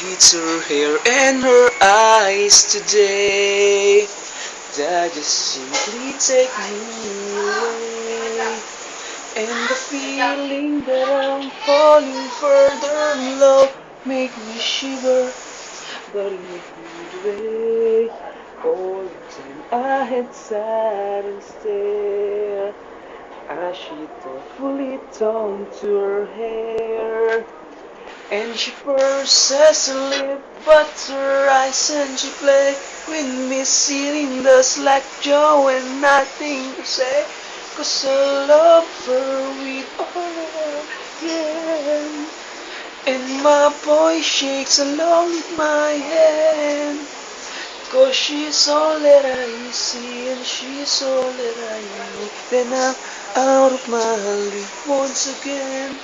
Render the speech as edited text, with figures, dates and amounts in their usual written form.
It's her hair and her eyes today that just simply take me away. And the feeling that I'm falling further in love make me shiver, but in a good way. All the time I had sat and stared as she thoughtfully toned to her hair. And she purses her lip, but her eyes and she play with me, sitting just like Joe and nothing to say. 'Cause I love her with all again. And my boy shakes along with my hand. 'Cause she's all that I see and she's all that I need. Then I'm out of my league once again.